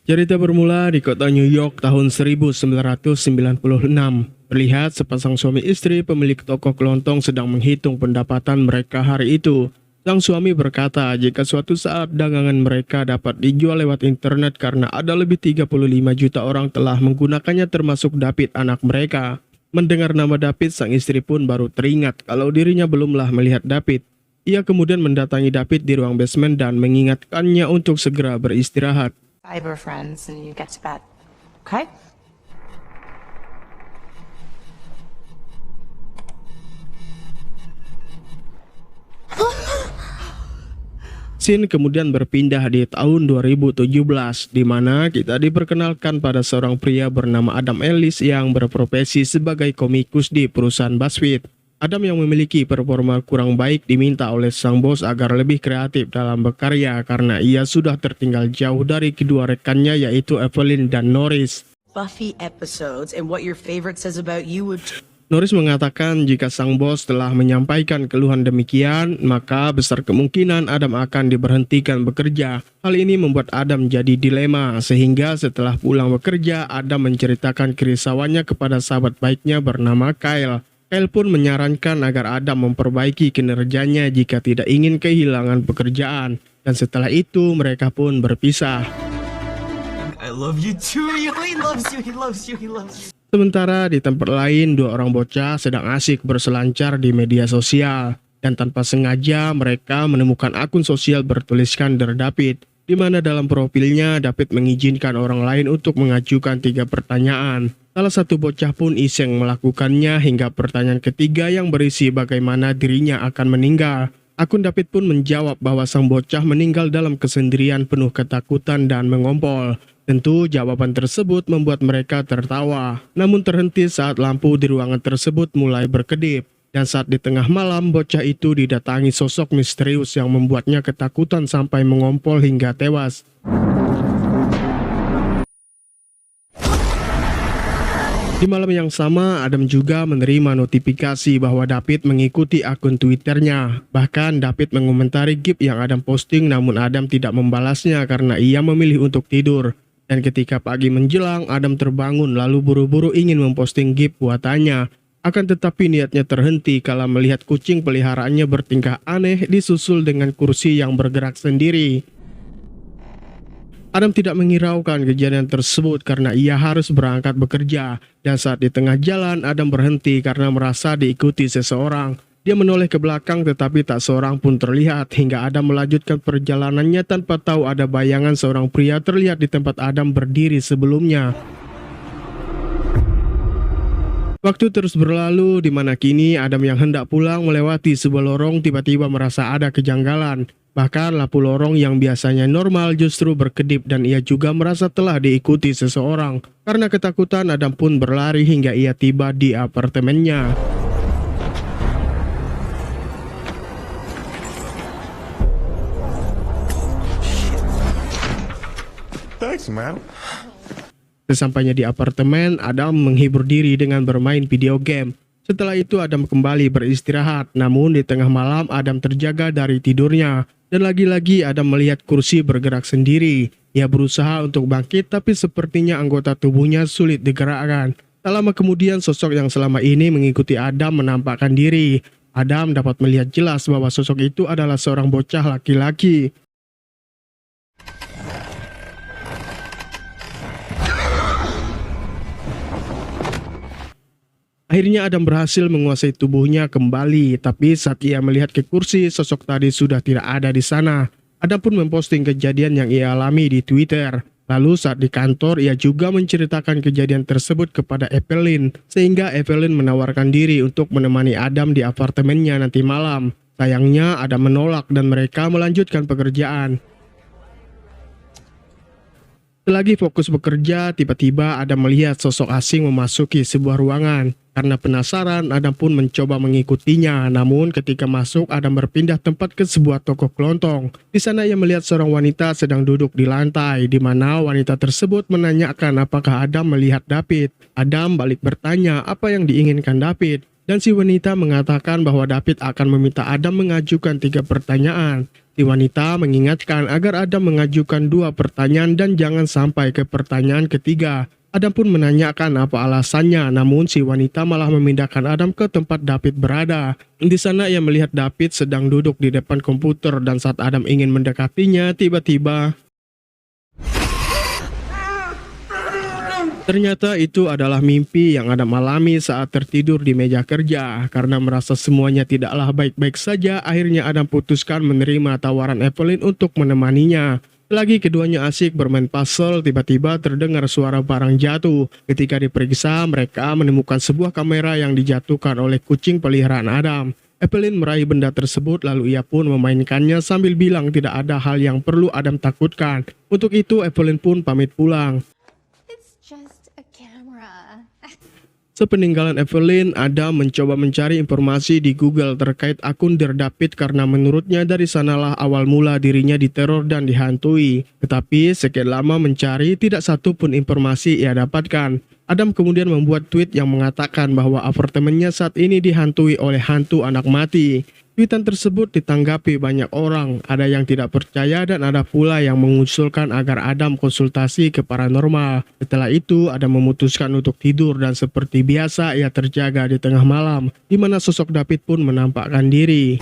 Cerita bermula di kota New York tahun 1996. Terlihat sepasang suami istri pemilik toko kelontong sedang menghitung pendapatan mereka hari itu. Sang suami berkata jika suatu saat dagangan mereka dapat dijual lewat internet karena ada lebih 35 juta orang telah menggunakannya termasuk David anak mereka. Mendengar nama David, sang istri pun baru teringat kalau dirinya belumlah melihat David. Ia kemudian mendatangi David di ruang basement dan mengingatkannya untuk segera beristirahat. Cyber friends and you get to bed. Okay? Scene kemudian berpindah di tahun 2017, di mana kita diperkenalkan pada seorang pria bernama Adam Ellis yang berprofesi sebagai komikus di perusahaan BuzzFeed. Adam yang memiliki performa kurang baik diminta oleh sang bos agar lebih kreatif dalam berkarya karena ia sudah tertinggal jauh dari kedua rekannya yaitu Evelyn dan Norris. Buffy episodes and what your favorite says about you would... Norris mengatakan jika sang bos telah menyampaikan keluhan demikian, maka besar kemungkinan Adam akan diberhentikan bekerja. Hal ini membuat Adam jadi dilema, sehingga setelah pulang bekerja, Adam menceritakan kerisauannya kepada sahabat baiknya bernama Kyle. Kyle pun menyarankan agar Adam memperbaiki kinerjanya jika tidak ingin kehilangan pekerjaan. Dan setelah itu mereka pun berpisah. I love you too. He loves you. He loves you. He loves you. Sementara di tempat lain, dua orang bocah sedang asik berselancar di media sosial. Dan tanpa sengaja mereka menemukan akun sosial bertuliskan Der David, di mana dalam profilnya David mengizinkan orang lain untuk mengajukan 3 pertanyaan. Salah satu bocah pun iseng melakukannya hingga pertanyaan ketiga yang berisi bagaimana dirinya akan meninggal. Akun David pun menjawab bahwa sang bocah meninggal dalam kesendirian penuh ketakutan dan mengompol. Tentu jawaban tersebut membuat mereka tertawa, namun terhenti saat lampu di ruangan tersebut mulai berkedip. Dan saat di tengah malam, bocah itu didatangi sosok misterius yang membuatnya ketakutan sampai mengompol hingga tewas. Di malam yang sama, Adam juga menerima notifikasi bahwa David mengikuti akun Twitternya. Bahkan David mengomentari GIF yang Adam posting, namun Adam tidak membalasnya karena ia memilih untuk tidur. Dan ketika pagi menjelang, Adam terbangun lalu buru-buru ingin memposting GIF buatannya. Akan tetapi niatnya terhenti kala melihat kucing peliharaannya bertingkah aneh disusul dengan kursi yang bergerak sendiri. Adam tidak menghiraukan kejadian tersebut karena ia harus berangkat bekerja. Dan saat di tengah jalan, Adam berhenti karena merasa diikuti seseorang. Dia menoleh ke belakang tetapi tak seorang pun terlihat hingga Adam melanjutkan perjalanannya tanpa tahu ada bayangan seorang pria terlihat di tempat Adam berdiri sebelumnya. Waktu terus berlalu di mana kini Adam yang hendak pulang melewati sebuah lorong tiba-tiba merasa ada kejanggalan. Bahkan lampu lorong yang biasanya normal justru berkedip dan ia juga merasa telah diikuti seseorang. Karena ketakutan, Adam pun berlari hingga ia tiba di apartemennya. Thanks, man. Sesampainya di apartemen, Adam menghibur diri dengan bermain video game. Setelah itu Adam kembali beristirahat, namun di tengah malam Adam terjaga dari tidurnya. Dan lagi-lagi Adam melihat kursi bergerak sendiri. Ia berusaha untuk bangkit tapi sepertinya anggota tubuhnya sulit digerakkan. Tak lama kemudian sosok yang selama ini mengikuti Adam menampakkan diri. Adam dapat melihat jelas bahwa sosok itu adalah seorang bocah laki-laki. Akhirnya Adam berhasil menguasai tubuhnya kembali, tapi saat ia melihat ke kursi, sosok tadi sudah tidak ada di sana. Adam pun memposting kejadian yang ia alami di Twitter. Lalu saat di kantor, ia juga menceritakan kejadian tersebut kepada Evelyn, sehingga Evelyn menawarkan diri untuk menemani Adam di apartemennya nanti malam. Sayangnya Adam menolak dan mereka melanjutkan pekerjaan. Selagi fokus bekerja, tiba-tiba Adam melihat sosok asing memasuki sebuah ruangan. Karena penasaran, Adam pun mencoba mengikutinya. Namun ketika masuk, Adam berpindah tempat ke sebuah toko kelontong. Di sana ia melihat seorang wanita sedang duduk di lantai, di mana wanita tersebut menanyakan apakah Adam melihat David. Adam balik bertanya apa yang diinginkan David. Dan si wanita mengatakan bahwa David akan meminta Adam mengajukan 3 pertanyaan. Si wanita mengingatkan agar Adam mengajukan 2 pertanyaan dan jangan sampai ke pertanyaan ketiga. Adam pun menanyakan apa alasannya, namun si wanita malah memindahkan Adam ke tempat David berada. Di sana ia melihat David sedang duduk di depan komputer dan saat Adam ingin mendekatinya, tiba-tiba ternyata itu adalah mimpi yang Adam alami saat tertidur di meja kerja. Karena merasa semuanya tidaklah baik-baik saja, akhirnya Adam putuskan menerima tawaran Evelyn untuk menemaninya. Lagi keduanya asik bermain puzzle, tiba-tiba terdengar suara barang jatuh. Ketika diperiksa, mereka menemukan sebuah kamera yang dijatuhkan oleh kucing peliharaan Adam. Evelyn meraih benda tersebut lalu ia pun memainkannya sambil bilang tidak ada hal yang perlu Adam takutkan. Untuk itu Evelyn pun pamit pulang. It's just a camera. Sepeninggalan Evelyn, Adam mencoba mencari informasi di Google terkait akun Dear David karena menurutnya dari sanalah awal mula dirinya diteror dan dihantui. Tetapi sekian lama mencari, tidak satu pun informasi ia dapatkan. Adam kemudian membuat tweet yang mengatakan bahwa apartemennya saat ini dihantui oleh hantu anak mati. Tweetan tersebut ditanggapi banyak orang, ada yang tidak percaya dan ada pula yang mengusulkan agar Adam konsultasi ke paranormal. Setelah itu, Adam memutuskan untuk tidur dan seperti biasa ia terjaga di tengah malam, di mana sosok David pun menampakkan diri.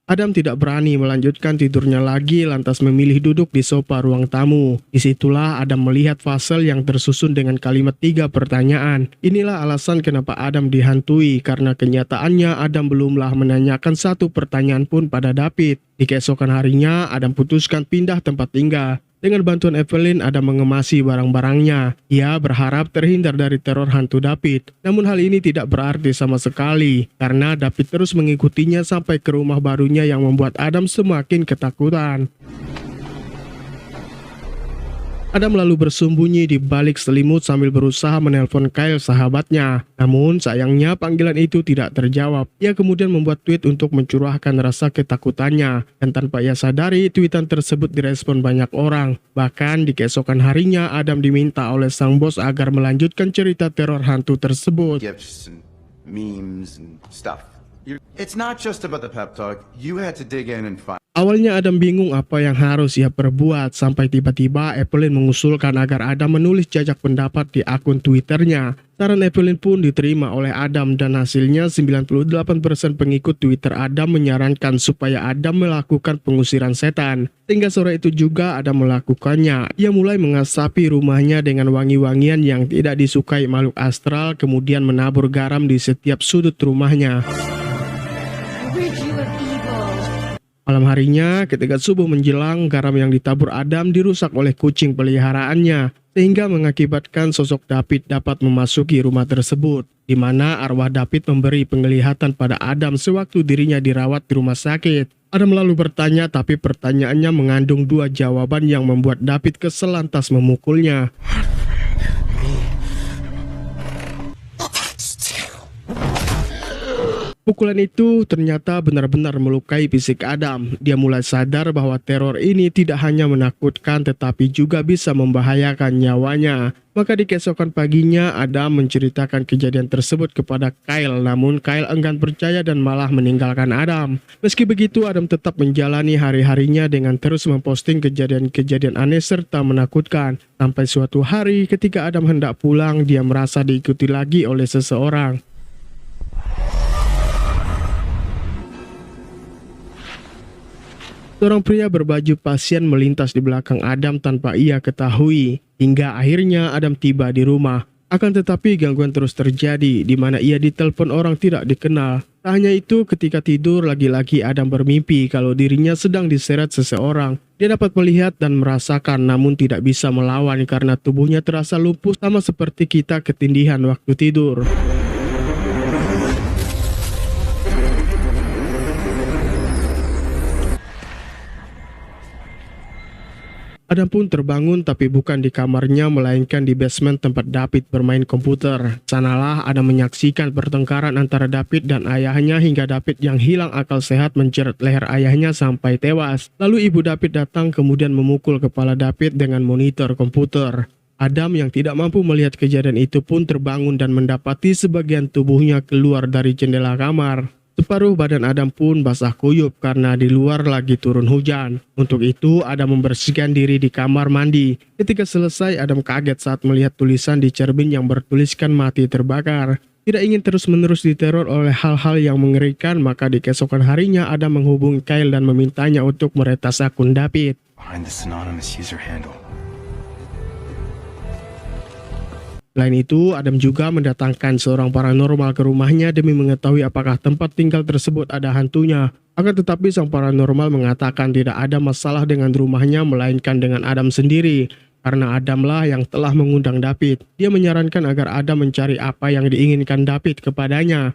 Adam tidak berani melanjutkan tidurnya lagi lantas memilih duduk di sofa ruang tamu. Disitulah Adam melihat puzzle yang tersusun dengan kalimat 3 pertanyaan. Inilah alasan kenapa Adam dihantui, karena kenyataannya Adam belumlah menanyakan 1 pertanyaan pun pada David. Di keesokan harinya Adam putuskan pindah tempat tinggal. Dengan bantuan Evelyn, Adam mengemasi barang-barangnya. Ia berharap terhindar dari teror hantu David. Namun hal ini tidak berarti sama sekali, karena David terus mengikutinya sampai ke rumah barunya yang membuat Adam semakin ketakutan. Adam lalu bersembunyi di balik selimut sambil berusaha menelpon Kyle sahabatnya. Namun sayangnya panggilan itu tidak terjawab. Ia kemudian membuat tweet untuk mencurahkan rasa ketakutannya. Dan tanpa ia sadari, tweetan tersebut direspon banyak orang. Bahkan di keesokan harinya Adam diminta oleh sang bos agar melanjutkan cerita teror hantu tersebut. Gifts and memes and stuff. It's not just about the pep talk. You had to dig in and find. Awalnya Adam bingung apa yang harus ia perbuat sampai tiba-tiba Evelyn mengusulkan agar Adam menulis jajak pendapat di akun Twitternya. Saran Evelyn pun diterima oleh Adam dan hasilnya 98% pengikut Twitter Adam menyarankan supaya Adam melakukan pengusiran setan. Hingga sore itu juga Adam melakukannya. Ia mulai mengasapi rumahnya dengan wangi-wangian yang tidak disukai makhluk astral, kemudian menabur garam di setiap sudut rumahnya. Rid you of evil. Malam harinya, ketika subuh menjelang, garam yang ditabur Adam dirusak oleh kucing peliharaannya, sehingga mengakibatkan sosok David dapat memasuki rumah tersebut, di mana arwah David memberi penglihatan pada Adam sewaktu dirinya dirawat di rumah sakit. Adam lalu bertanya, tapi pertanyaannya mengandung 2 jawaban yang membuat David kesal lantas memukulnya. Pukulan itu ternyata benar-benar melukai fisik Adam. Dia mulai sadar bahwa teror ini tidak hanya menakutkan tetapi juga bisa membahayakan nyawanya. Maka di keesokan paginya Adam menceritakan kejadian tersebut kepada Kyle, namun Kyle enggan percaya dan malah meninggalkan Adam. Meski begitu, Adam tetap menjalani hari-harinya dengan terus memposting kejadian-kejadian aneh serta menakutkan. Sampai suatu hari ketika Adam hendak pulang, dia merasa diikuti lagi oleh seseorang. Seorang pria berbaju pasien melintas di belakang Adam tanpa ia ketahui, hingga akhirnya Adam tiba di rumah. Akan tetapi gangguan terus terjadi, di mana ia ditelepon orang tidak dikenal. Tak hanya itu, ketika tidur lagi-lagi Adam bermimpi kalau dirinya sedang diseret seseorang. Dia dapat melihat dan merasakan namun tidak bisa melawan karena tubuhnya terasa lumpuh sama seperti kita ketindihan waktu tidur. Adam pun terbangun tapi bukan di kamarnya melainkan di basement tempat David bermain komputer. Sanalah Adam menyaksikan pertengkaran antara David dan ayahnya hingga David yang hilang akal sehat menjerat leher ayahnya sampai tewas. Lalu ibu David datang kemudian memukul kepala David dengan monitor komputer. Adam yang tidak mampu melihat kejadian itu pun terbangun dan mendapati sebagian tubuhnya keluar dari jendela kamar. Separuh badan Adam pun basah kuyup karena di luar lagi turun hujan. Untuk itu, Adam membersihkan diri di kamar mandi. Ketika selesai, Adam kaget saat melihat tulisan di cermin yang bertuliskan mati terbakar. Tidak ingin terus-menerus diteror oleh hal-hal yang mengerikan, maka di keesokan harinya Adam menghubungi Kyle dan memintanya untuk meretas akun David. Behind this anonymous user handle. Selain itu, Adam juga mendatangkan seorang paranormal ke rumahnya demi mengetahui apakah tempat tinggal tersebut ada hantunya. Akan tetapi sang paranormal mengatakan tidak ada masalah dengan rumahnya melainkan dengan Adam sendiri. Karena Adamlah yang telah mengundang David. Dia menyarankan agar Adam mencari apa yang diinginkan David kepadanya.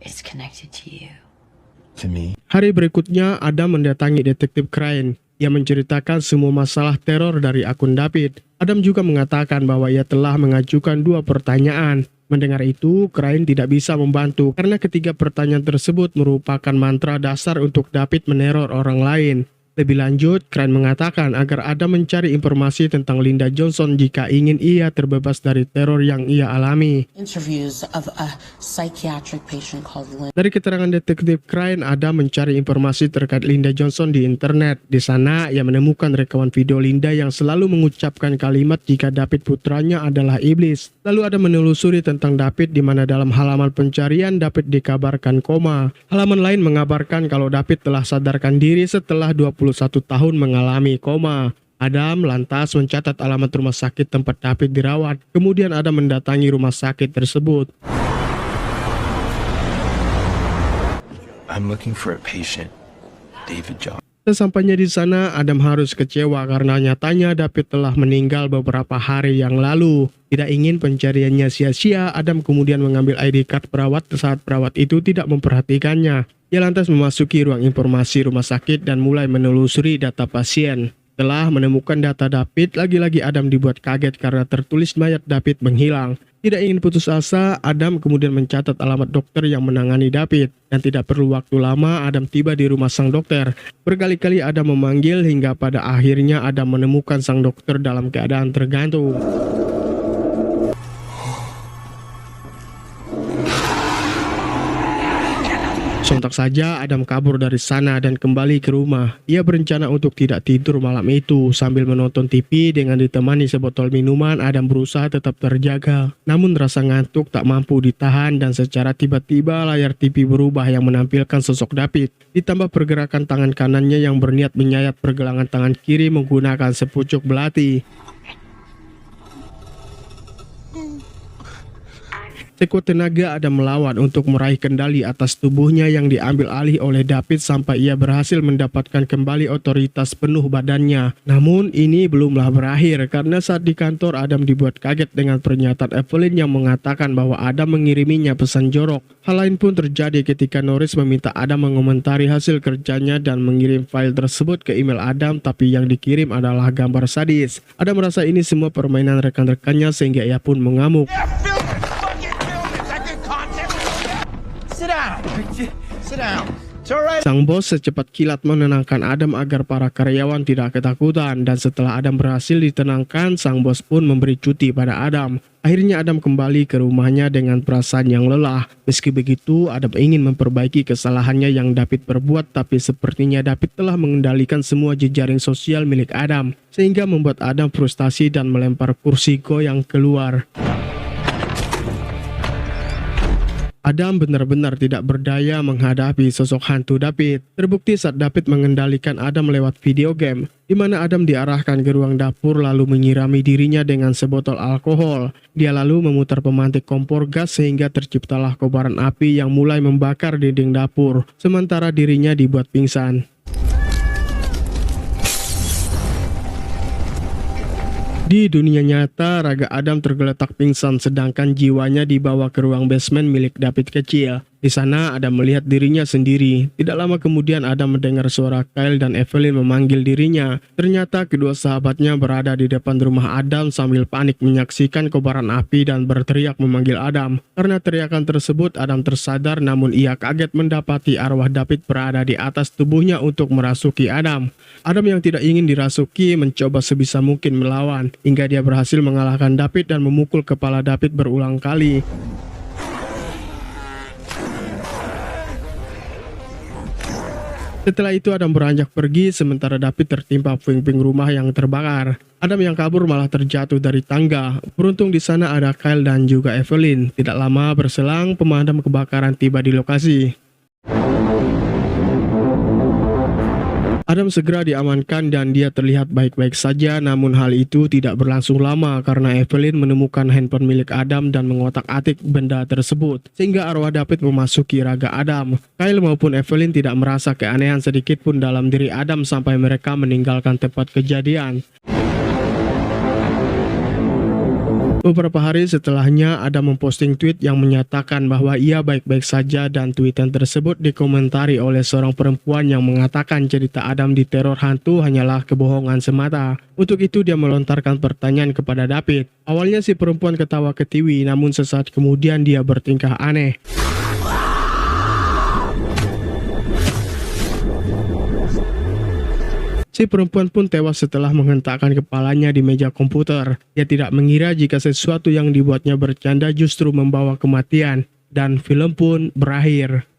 It's connected to you. To me. Hari berikutnya, Adam mendatangi detektif Crane. Ia menceritakan semua masalah teror dari akun David. Adam juga mengatakan bahwa ia telah mengajukan 2 pertanyaan. Mendengar itu, Crane tidak bisa membantu karena ketiga pertanyaan tersebut merupakan mantra dasar untuk David meneror orang lain. Lebih lanjut, Crane mengatakan agar Adam mencari informasi tentang Linda Johnson jika ingin ia terbebas dari teror yang ia alami. Interviews of a psychiatric patient called Lynn. Dari keterangan detektif Crane, Adam mencari informasi terkait Linda Johnson di internet. Di sana, ia menemukan rekaman video Linda yang selalu mengucapkan kalimat jika David putranya adalah iblis. Lalu Adam menelusuri tentang David di mana dalam halaman pencarian David dikabarkan koma. Halaman lain mengabarkan kalau David telah sadarkan diri setelah 21 tahun mengalami koma. Adam lantas mencatat alamat rumah sakit tempat David dirawat. Kemudian Adam mendatangi rumah sakit tersebut. I'm looking for a patient, David Johnson. Sesampainya di sana, Adam harus kecewa karena nyatanya David telah meninggal beberapa hari yang lalu. Tidak ingin pencariannya sia-sia, Adam kemudian mengambil ID card perawat saat perawat itu tidak memperhatikannya. Ia lantas memasuki ruang informasi rumah sakit dan mulai menelusuri data pasien. Setelah menemukan data David, lagi-lagi Adam dibuat kaget karena tertulis mayat David menghilang. Tidak ingin putus asa, Adam kemudian mencatat alamat dokter yang menangani David. Dan tidak perlu waktu lama, Adam tiba di rumah sang dokter. Berkali-kali Adam memanggil hingga pada akhirnya Adam menemukan sang dokter dalam keadaan tergantung. Sontak saja Adam kabur dari sana dan kembali ke rumah. Ia berencana untuk tidak tidur malam itu. Sambil menonton TV dengan ditemani sebotol minuman, Adam berusaha tetap terjaga. Namun rasa ngantuk tak mampu ditahan dan secara tiba-tiba layar TV berubah yang menampilkan sosok David. Ditambah pergerakan tangan kanannya yang berniat menyayat pergelangan tangan kiri menggunakan sepucuk belati. Sekuat tenaga Adam melawan untuk meraih kendali atas tubuhnya yang diambil alih oleh David sampai ia berhasil mendapatkan kembali otoritas penuh badannya. Namun ini belumlah berakhir karena saat di kantor Adam dibuat kaget dengan pernyataan Evelyn yang mengatakan bahwa Adam mengiriminya pesan jorok. Hal lain pun terjadi ketika Norris meminta Adam mengomentari hasil kerjanya dan mengirim file tersebut ke email Adam, tapi yang dikirim adalah gambar sadis. Adam merasa ini semua permainan rekan-rekannya sehingga ia pun mengamuk. Sit down. It's alright. Sang bos secepat kilat menenangkan Adam agar para karyawan tidak ketakutan, dan setelah Adam berhasil ditenangkan, sang bos pun memberi cuti pada Adam. Akhirnya Adam kembali ke rumahnya dengan perasaan yang lelah. Meski begitu, Adam ingin memperbaiki kesalahannya yang David perbuat, tapi sepertinya David telah mengendalikan semua jejaring sosial milik Adam, sehingga membuat Adam frustasi dan melempar kursi goyang keluar. Adam benar-benar tidak berdaya menghadapi sosok hantu David. Terbukti saat David mengendalikan Adam lewat video game, di mana Adam diarahkan ke ruang dapur lalu menyirami dirinya dengan sebotol alkohol. Dia lalu memutar pemantik kompor gas sehingga terciptalah kobaran api yang mulai membakar dinding dapur, sementara dirinya dibuat pingsan. Di dunia nyata, raga Adam tergeletak pingsan sedangkan jiwanya dibawa ke ruang basement milik David kecil. Di sana Adam melihat dirinya sendiri. Tidak lama kemudian Adam mendengar suara Kyle dan Evelyn memanggil dirinya. Ternyata kedua sahabatnya berada di depan rumah Adam sambil panik menyaksikan kobaran api dan berteriak memanggil Adam. Karena teriakan tersebut Adam tersadar, namun ia kaget mendapati arwah David berada di atas tubuhnya untuk merasuki Adam. Adam yang tidak ingin dirasuki mencoba sebisa mungkin melawan hingga dia berhasil mengalahkan David dan memukul kepala David berulang kali. Setelah itu Adam beranjak pergi sementara David tertimpa puing-puing rumah yang terbakar. Adam yang kabur malah terjatuh dari tangga. Beruntung di sana ada Kyle dan juga Evelyn. Tidak lama berselang pemadam kebakaran tiba di lokasi. Adam segera diamankan dan dia terlihat baik-baik saja, namun hal itu tidak berlangsung lama karena Evelyn menemukan handphone milik Adam dan mengotak-atik benda tersebut, sehingga arwah David memasuki raga Adam. Kyle maupun Evelyn tidak merasa keanehan sedikit pun dalam diri Adam sampai mereka meninggalkan tempat kejadian. Beberapa hari setelahnya, Adam memposting tweet yang menyatakan bahwa ia baik-baik saja dan tweetan tersebut dikomentari oleh seorang perempuan yang mengatakan cerita Adam diteror hantu hanyalah kebohongan semata. Untuk itu dia melontarkan pertanyaan kepada David. Awalnya si perempuan ketawa ketiwi, namun sesaat kemudian dia bertingkah aneh. Si perempuan pun tewas setelah menghentakkan kepalanya di meja komputer. Dia tidak mengira jika sesuatu yang dibuatnya bercanda justru membawa kematian. Dan film pun berakhir.